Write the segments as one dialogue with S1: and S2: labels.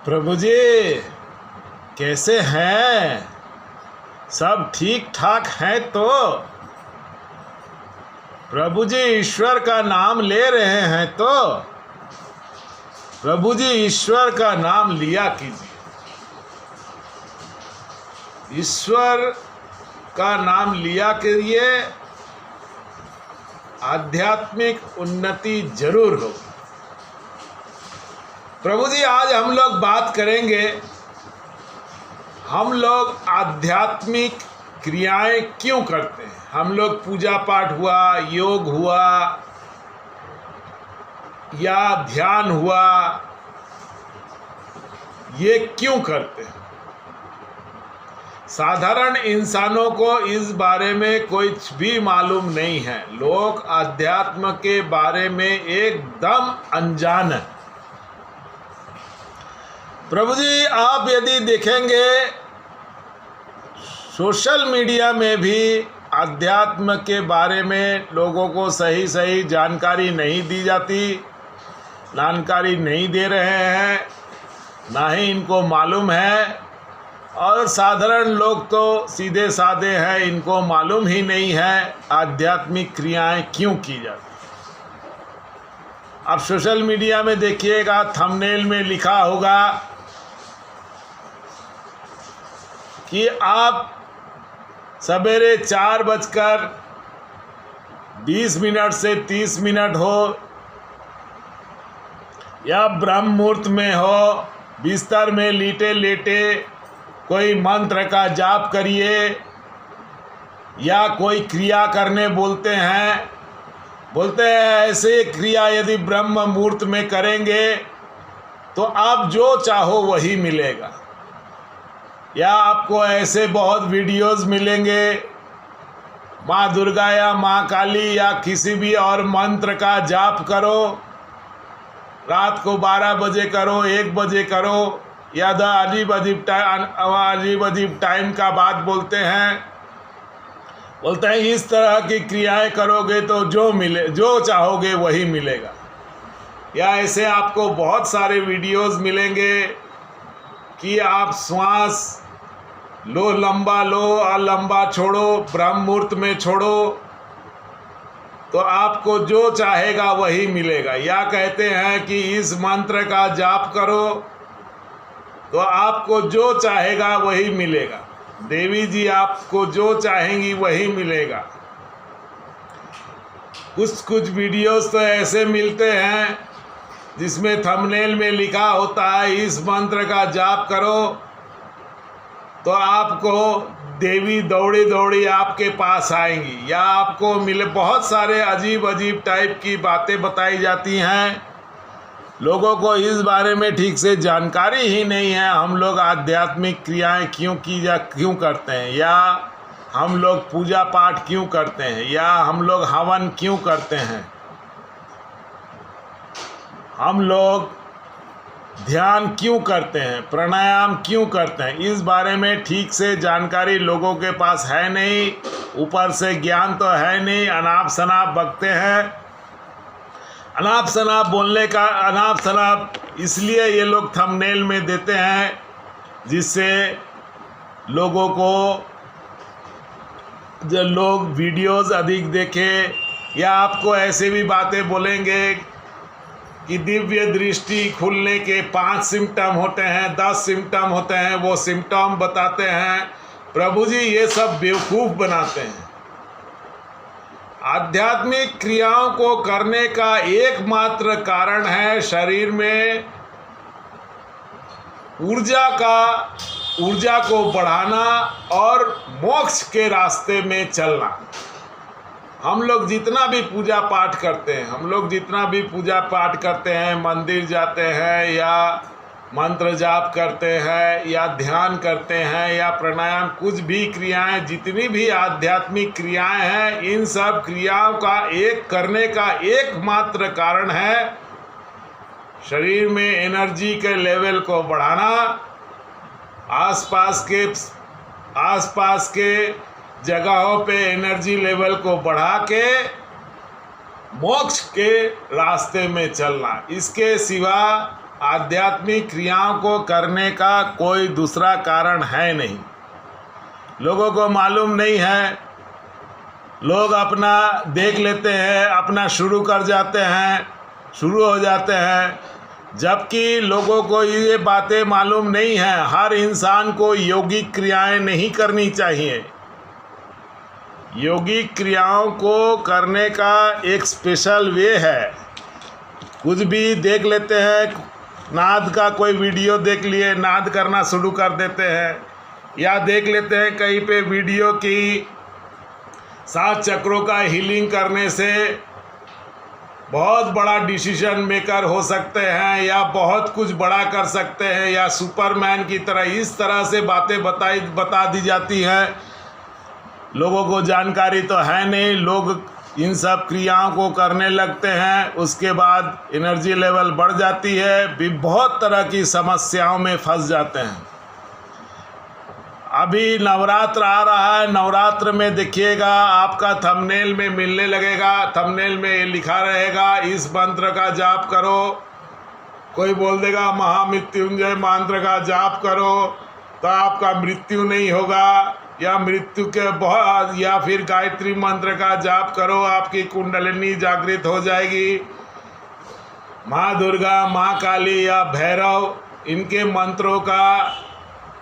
S1: प्रभु जी कैसे हैं? सब ठीक ठाक हैं तो? प्रभु जी ईश्वर का नाम ले रहे हैं तो? प्रभु जी ईश्वर का नाम लिया कीजिए। ईश्वर का नाम लिया कीजिए, आध्यात्मिक उन्नति जरूर होगी। प्रभु जी आज हम लोग बात करेंगे, हम लोग आध्यात्मिक क्रियाएं क्यों करते हैं। हम लोग पूजा पाठ हुआ, योग हुआ या ध्यान हुआ, ये क्यों करते हैं। साधारण इंसानों को इस बारे में कुछ भी मालूम नहीं है। लोग आध्यात्म के बारे में एकदम अनजान है। प्रभु जी आप यदि देखेंगे सोशल मीडिया में भी आध्यात्म के बारे में लोगों को सही सही जानकारी नहीं दी जाती, जानकारी नहीं दे रहे हैं, ना ही इनको मालूम है। और साधारण लोग तो सीधे साधे हैं, इनको मालूम ही नहीं है आध्यात्मिक क्रियाएं क्यों की जाती। आप सोशल मीडिया में देखिएगा, थंबनेल में लिखा होगा कि आप सवेरे 4:20 से 30 हो या ब्रह्म मुहूर्त में हो, बिस्तर में लेटे लेटे कोई मंत्र का जाप करिए या कोई क्रिया करने बोलते हैं ऐसे क्रिया यदि ब्रह्म मुहूर्त में करेंगे तो आप जो चाहो वही मिलेगा। या आपको ऐसे बहुत वीडियोस मिलेंगे, माँ दुर्गा या माँ काली या किसी भी और मंत्र का जाप करो, रात को 12 बजे करो, 1 बजे करो, या अजीब अजीब टाइम का बात बोलते हैं इस तरह की क्रियाएं करोगे तो जो चाहोगे वही मिलेगा। या ऐसे आपको बहुत सारे वीडियोस मिलेंगे कि आप श्वास लो, लंबा लो और लंबा छोड़ो, ब्रह्म मुहूर्त में छोड़ो तो आपको जो चाहेगा वही मिलेगा। या कहते हैं कि इस मंत्र का जाप करो तो आपको जो चाहेगा वही मिलेगा। देवी जी आपको जो चाहेंगी वही मिलेगा। कुछ वीडियोस तो ऐसे मिलते हैं जिसमें थंबनेल में लिखा होता है इस मंत्र का जाप करो तो आपको देवी दौड़ी दौड़ी आपके पास आएंगी। या आपको बहुत सारे अजीब अजीब टाइप की बातें बताई जाती हैं। लोगों को इस बारे में ठीक से जानकारी ही नहीं है। हम लोग आध्यात्मिक क्रियाएं क्यों करते हैं, या हम लोग पूजा पाठ क्यों करते हैं, या हम लोग हवन क्यों करते हैं, हम लोग ध्यान क्यों करते हैं, प्राणायाम क्यों करते हैं, इस बारे में ठीक से जानकारी लोगों के पास है नहीं। ऊपर से ज्ञान तो है नहीं, अनाप शनाप बकते हैं। अनाप शनाप बोलने का अनाप शनाप इसलिए ये लोग थंबनेल में देते हैं जिससे लोगों को जो लोग वीडियोस अधिक देखें। या आपको ऐसे भी बातें बोलेंगे कि दिव्य दृष्टि खुलने के 5 सिम्टम होते हैं, 10 सिम्टम होते हैं, वो सिम्टम बताते हैं। प्रभु जी ये सब बेवकूफ़ बनाते हैं। आध्यात्मिक क्रियाओं को करने का एकमात्र कारण है शरीर में ऊर्जा को बढ़ाना और मोक्ष के रास्ते में चलना। हम लोग जितना भी पूजा पाठ करते हैं, मंदिर जाते हैं या मंत्र जाप करते हैं या ध्यान करते हैं या प्राणायाम, कुछ भी क्रियाएं, जितनी भी आध्यात्मिक क्रियाएं हैं, इन सब क्रियाओं का करने का एकमात्र कारण है शरीर में एनर्जी के लेवल को बढ़ाना, आसपास के जगहों पे एनर्जी लेवल को बढ़ा के मोक्ष के रास्ते में चलना। इसके सिवा आध्यात्मिक क्रियाओं को करने का कोई दूसरा कारण है नहीं। लोगों को मालूम नहीं है, लोग अपना देख लेते हैं, अपना शुरू कर जाते हैं, शुरू हो जाते हैं, जबकि लोगों को ये बातें मालूम नहीं है। हर इंसान को योगिक क्रियाएं नहीं करनी चाहिए। योगिक क्रियाओं को करने का एक स्पेशल वे है। कुछ भी देख लेते हैं, नाद का कोई वीडियो देख लिए, नाद करना शुरू कर देते हैं, या देख लेते हैं कहीं पे वीडियो की 7 चक्रों का हीलिंग करने से बहुत बड़ा डिसीजन मेकर हो सकते हैं, या बहुत कुछ बड़ा कर सकते हैं, या सुपरमैन की तरह, इस तरह से बातें बता दी जाती हैं। लोगों को जानकारी तो है नहीं, लोग इन सब क्रियाओं को करने लगते हैं, उसके बाद एनर्जी लेवल बढ़ जाती है, भी बहुत तरह की समस्याओं में फंस जाते हैं। अभी नवरात्र आ रहा है, नवरात्र में देखिएगा आपका थंबनेल में मिलने लगेगा, थंबनेल में लिखा रहेगा इस मंत्र का जाप करो। कोई बोल देगा महामृत्युंजय मंत्र का जाप करो तो आपका मृत्यु नहीं होगा, या मृत्यु के बहुत, या फिर गायत्री मंत्र का जाप करो आपकी कुंडलिनी जागृत हो जाएगी। माँ दुर्गा, माँ काली या भैरव, इनके मंत्रों का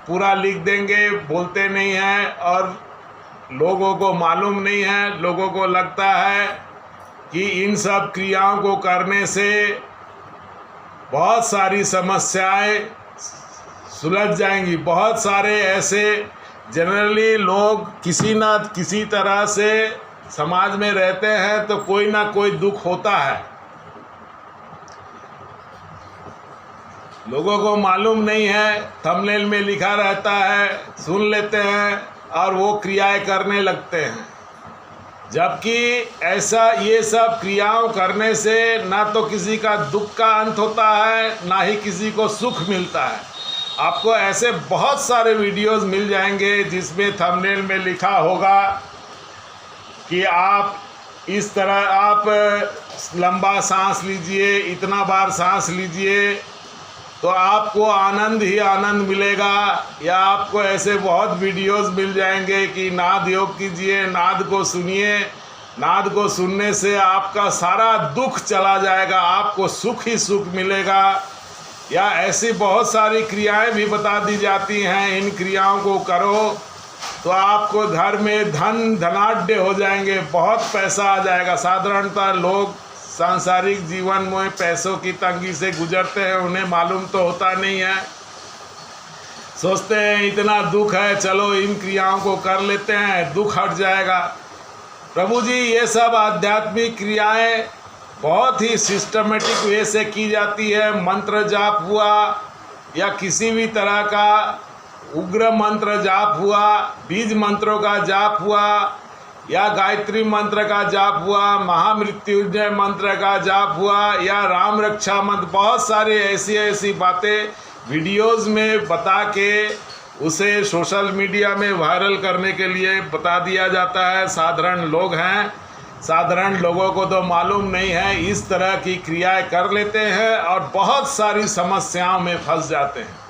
S1: पूरा लिख देंगे, बोलते नहीं हैं और लोगों को मालूम नहीं है। लोगों को लगता है कि इन सब क्रियाओं को करने से बहुत सारी समस्याएं सुलझ जाएंगी। बहुत सारे ऐसे जनरली लोग किसी ना किसी तरह से समाज में रहते हैं तो कोई ना कोई दुख होता है, लोगों को मालूम नहीं है, थंबनेल में लिखा रहता है, सुन लेते हैं और वो क्रियाएं करने लगते हैं। जबकि ऐसा ये सब क्रियाओं करने से ना तो किसी का दुख का अंत होता है, ना ही किसी को सुख मिलता है। आपको ऐसे बहुत सारे वीडियोस मिल जाएंगे जिसमें थंबनेल में लिखा होगा कि आप इस तरह आप लंबा सांस लीजिए, इतना बार सांस लीजिए तो आपको आनंद ही आनंद मिलेगा। या आपको ऐसे बहुत वीडियोस मिल जाएंगे कि नाद योग कीजिए, नाद को सुनिए, नाद को सुनने से आपका सारा दुख चला जाएगा, आपको सुख ही सुख मिलेगा। या ऐसी बहुत सारी क्रियाएं भी बता दी जाती हैं, इन क्रियाओं को करो तो आपको घर में धनाढ्य हो जाएंगे, बहुत पैसा आ जाएगा। साधारणतः लोग सांसारिक जीवन में पैसों की तंगी से गुजरते हैं, उन्हें मालूम तो होता नहीं है, सोचते हैं इतना दुख है, चलो इन क्रियाओं को कर लेते हैं, दुख हट जाएगा। प्रभु जी, ये सब आध्यात्मिक क्रियाएं बहुत ही सिस्टमेटिक वे से की जाती है। मंत्र जाप हुआ या किसी भी तरह का उग्र मंत्र जाप हुआ, बीज मंत्रों का जाप हुआ, या गायत्री मंत्र का जाप हुआ, महामृत्युंजय मंत्र का जाप हुआ, या राम रक्षा मंत्र, बहुत सारी ऐसी बातें वीडियोस में बता के उसे सोशल मीडिया में वायरल करने के लिए बता दिया जाता है। साधारण लोग हैं, साधारण लोगों को तो मालूम नहीं है, इस तरह की क्रियाएं कर लेते हैं और बहुत सारी समस्याओं में फंस जाते हैं।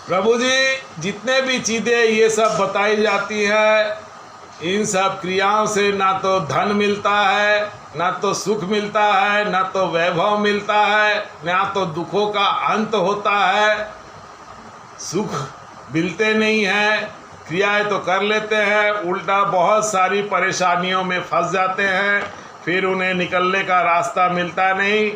S1: प्रभु जी, जितने भी चीज़ें ये सब बताई जाती है, इन सब क्रियाओं से ना तो धन मिलता है, ना तो सुख मिलता है, ना तो वैभव मिलता है, ना तो दुखों का अंत होता है, सुख मिलते नहीं हैं। क्रियाएं तो कर लेते हैं, उल्टा बहुत सारी परेशानियों में फंस जाते हैं, फिर उन्हें निकलने का रास्ता मिलता नहीं,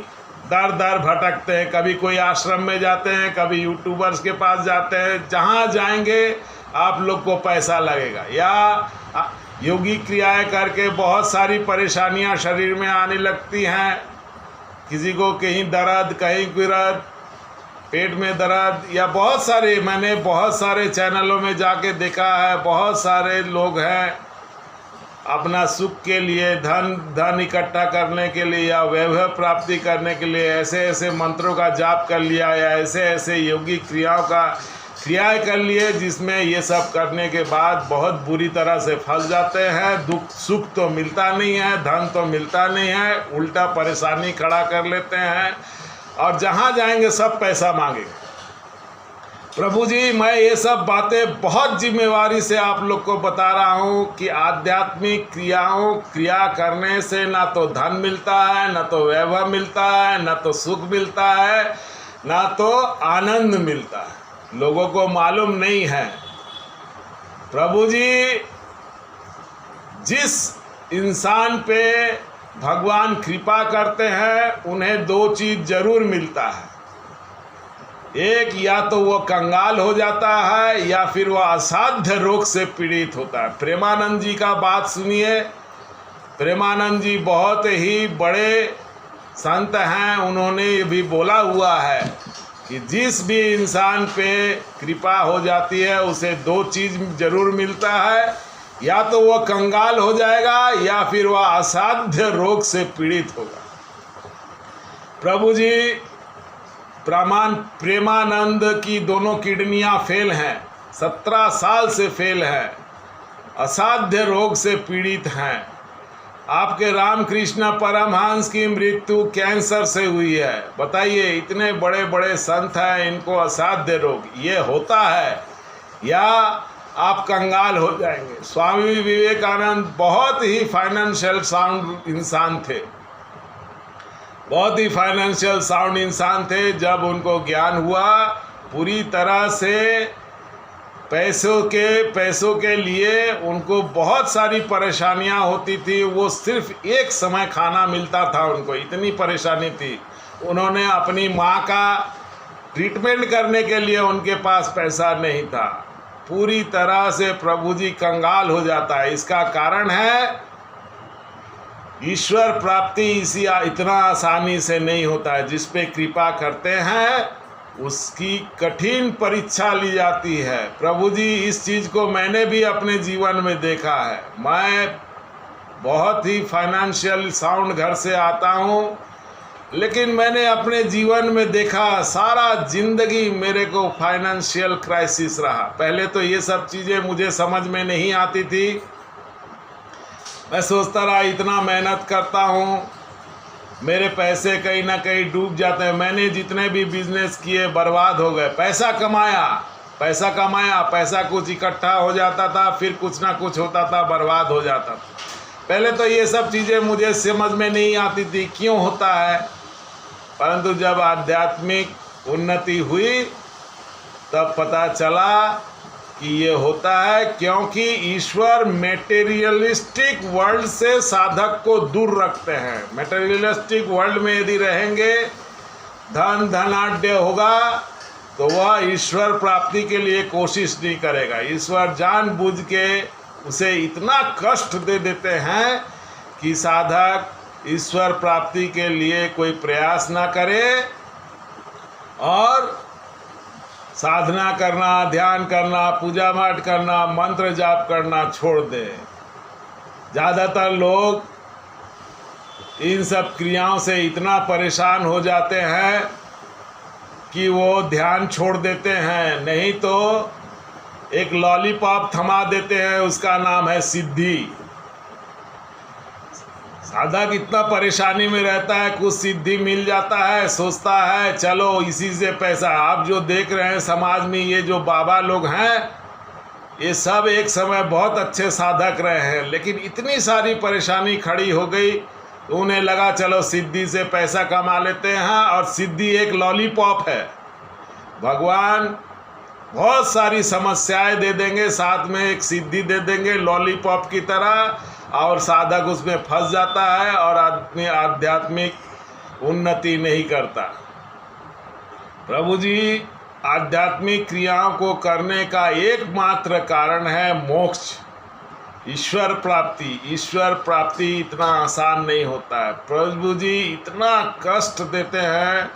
S1: दर दर भटकते हैं। कभी कोई आश्रम में जाते हैं, कभी यूट्यूबर्स के पास जाते हैं, जहाँ जाएंगे आप लोग को पैसा लगेगा। या योगी क्रियाएं करके बहुत सारी परेशानियां शरीर में आने लगती हैं, किसी को कहीं दर्द, कहीं गिरद, पेट में दर्द, या बहुत सारे, मैंने बहुत सारे चैनलों में जाके देखा है, बहुत सारे लोग हैं अपना सुख के लिए, धन इकट्ठा करने के लिए या वैभव प्राप्ति करने के लिए ऐसे ऐसे मंत्रों का जाप कर लिया, या ऐसे ऐसे योगी क्रियाएं कर लिए, जिसमें ये सब करने के बाद बहुत बुरी तरह से फंस जाते हैं। सुख तो मिलता नहीं है, धन तो मिलता नहीं है, उल्टा परेशानी खड़ा कर लेते हैं और जहाँ जाएंगे सब पैसा मांगेंगे। प्रभु जी, मैं ये सब बातें बहुत जिम्मेवारी से आप लोग को बता रहा हूँ कि आध्यात्मिक क्रिया करने से ना तो धन मिलता है, ना तो वैभव मिलता है, ना तो सुख मिलता है, ना तो आनंद मिलता है। लोगों को मालूम नहीं है। प्रभु जी, जिस इंसान पे भगवान कृपा करते हैं उन्हें दो चीज़ जरूर मिलता है। एक, या तो वो कंगाल हो जाता है या फिर वह असाध्य रोग से पीड़ित होता है। प्रेमानंद जी का बात सुनिए। प्रेमानंद जी बहुत ही बड़े संत हैं। उन्होंने भी बोला हुआ है कि जिस भी इंसान पे कृपा हो जाती है उसे दो चीज़ जरूर मिलता है, या तो वह कंगाल हो जाएगा या फिर वह असाध्य रोग से पीड़ित होगा। प्रभु जी, प्रेमानंद की दोनों किडनियां फेल हैं, 17 साल से फेल हैं, असाध्य रोग से पीड़ित हैं। आपके रामकृष्ण परमहंस की मृत्यु कैंसर से हुई है। बताइए, इतने बड़े बड़े संत हैं, इनको असाध्य रोग ये होता है, या आप कंगाल हो जाएंगे। स्वामी विवेकानंद बहुत ही फाइनेंशियल साउंड इंसान थे, बहुत ही फाइनेंशियल साउंड इंसान थे। जब उनको ज्ञान हुआ, पूरी तरह से पैसों के लिए उनको बहुत सारी परेशानियां होती थी। वो सिर्फ एक समय खाना मिलता था, उनको इतनी परेशानी थी। उन्होंने अपनी माँ का ट्रीटमेंट करने के लिए उनके पास पैसा नहीं था। पूरी तरह से प्रभु जी कंगाल हो जाता है। इसका कारण है ईश्वर प्राप्ति इतना आसानी से नहीं होता है। जिस पे कृपा करते हैं उसकी कठिन परीक्षा ली जाती है। प्रभु जी, इस चीज़ को मैंने भी अपने जीवन में देखा है। मैं बहुत ही फाइनेंशियल साउंड घर से आता हूँ, लेकिन मैंने अपने जीवन में देखा सारा जिंदगी मेरे को फाइनेंशियल क्राइसिस रहा। पहले तो ये सब चीज़ें मुझे समझ में नहीं आती थी। मैं सोचता रहा इतना मेहनत करता हूँ, मेरे पैसे कहीं ना कहीं डूब जाते हैं। मैंने जितने भी बिजनेस किए बर्बाद हो गए। पैसा कमाया, पैसा कुछ इकट्ठा हो जाता था, फिर कुछ ना कुछ होता था, बर्बाद हो जाता था। पहले तो ये सब चीज़ें मुझे समझ में नहीं आती थी क्यों होता है, परंतु जब आध्यात्मिक उन्नति हुई तब पता चला कि ये होता है क्योंकि ईश्वर मेटेरियलिस्टिक वर्ल्ड से साधक को दूर रखते हैं। मेटेरियलिस्टिक वर्ल्ड में यदि रहेंगे, धनाढ्य होगा, तो वह ईश्वर प्राप्ति के लिए कोशिश नहीं करेगा। ईश्वर जानबूझ के उसे इतना कष्ट दे देते हैं कि साधक ईश्वर प्राप्ति के लिए कोई प्रयास ना करे और साधना करना, ध्यान करना, पूजा पाठ करना, मंत्र जाप करना छोड़ दे। ज़्यादातर लोग इन सब क्रियाओं से इतना परेशान हो जाते हैं कि वो ध्यान छोड़ देते हैं, नहीं तो एक लॉलीपॉप थमा देते हैं, उसका नाम है सिद्धि। साधक इतना परेशानी में रहता है, कुछ सिद्धि मिल जाता है, सोचता है चलो इसी से पैसा। आप जो देख रहे हैं समाज में ये जो बाबा लोग हैं, ये सब एक समय बहुत अच्छे साधक रहे हैं, लेकिन इतनी सारी परेशानी खड़ी हो गई तो उन्हें लगा चलो सिद्धि से पैसा कमा लेते हैं, और सिद्धि एक लॉलीपॉप है। भगवान बहुत सारी समस्याएं दे देंगे, साथ में एक सिद्धि दे देंगे लॉलीपॉप की तरह, और साधक उसमें फंस जाता है और आदमी आध्यात्मिक उन्नति नहीं करता। प्रभु जी, आध्यात्मिक क्रियाओं को करने का एकमात्र कारण है मोक्ष, ईश्वर प्राप्ति। ईश्वर प्राप्ति इतना आसान नहीं होता है। प्रभु जी इतना कष्ट देते हैं,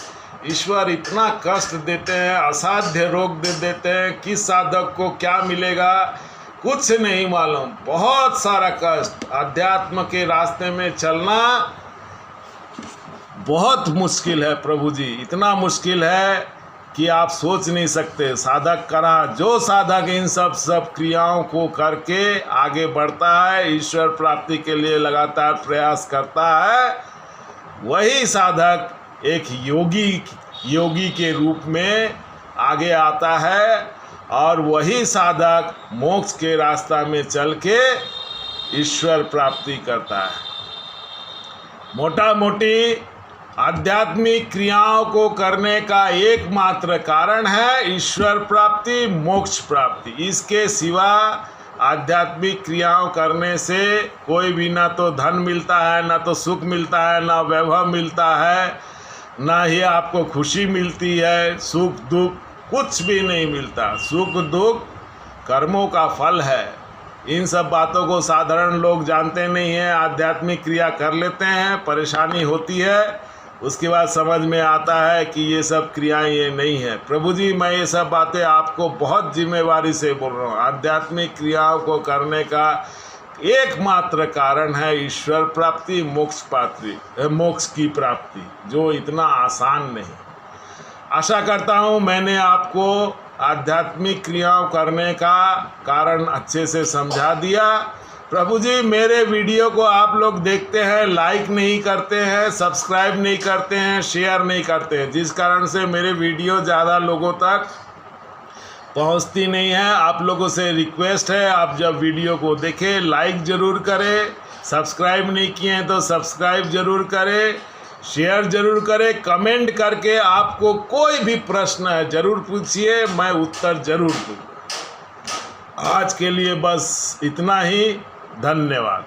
S1: ईश्वर इतना कष्ट देते हैं, असाध्य रोग दे देते हैं। किस साधक को क्या मिलेगा कुछ नहीं मालूम, बहुत सारा कष्ट। अध्यात्म के रास्ते में चलना बहुत मुश्किल है प्रभु जी, इतना मुश्किल है कि आप सोच नहीं सकते। साधक जो साधक इन सब क्रियाओं को करके आगे बढ़ता है, ईश्वर प्राप्ति के लिए लगातार प्रयास करता है, वही साधक एक योगी के रूप में आगे आता है और वही साधक मोक्ष के रास्ता में चल के ईश्वर प्राप्ति करता है। मोटा मोटी आध्यात्मिक क्रियाओं को करने का एकमात्र कारण है ईश्वर प्राप्ति, मोक्ष प्राप्ति। इसके सिवा आध्यात्मिक क्रियाओं करने से कोई भी ना तो धन मिलता है, ना तो सुख मिलता है, ना वैभव मिलता है, ना ही आपको खुशी मिलती है। सुख दुख कुछ भी नहीं मिलता। सुख दुख कर्मों का फल है। इन सब बातों को साधारण लोग जानते नहीं हैं। आध्यात्मिक क्रिया कर लेते हैं, परेशानी होती है, उसके बाद समझ में आता है कि ये सब क्रियाएं ये नहीं है। प्रभु जी, मैं ये सब बातें आपको बहुत जिम्मेवारी से बोल रहा हूँ। आध्यात्मिक क्रियाओं को करने का एकमात्र कारण है ईश्वर प्राप्ति, मोक्ष की प्राप्ति, जो इतना आसान नहीं। आशा करता हूँ मैंने आपको आध्यात्मिक क्रियाओं करने का कारण अच्छे से समझा दिया। प्रभु जी, मेरे वीडियो को आप लोग देखते हैं, लाइक नहीं करते हैं, सब्सक्राइब नहीं करते हैं, शेयर नहीं करते हैं, जिस कारण से मेरे वीडियो ज़्यादा लोगों तक पहुंचती नहीं है। आप लोगों से रिक्वेस्ट है, आप जब वीडियो को देखें लाइक ज़रूर करें, सब्सक्राइब नहीं किए हैं तो सब्सक्राइब ज़रूर करें, शेयर ज़रूर करें, कमेंट करके आपको कोई भी प्रश्न है ज़रूर पूछिए, मैं उत्तर ज़रूर दूँगा। आज के लिए बस इतना ही। धन्यवाद।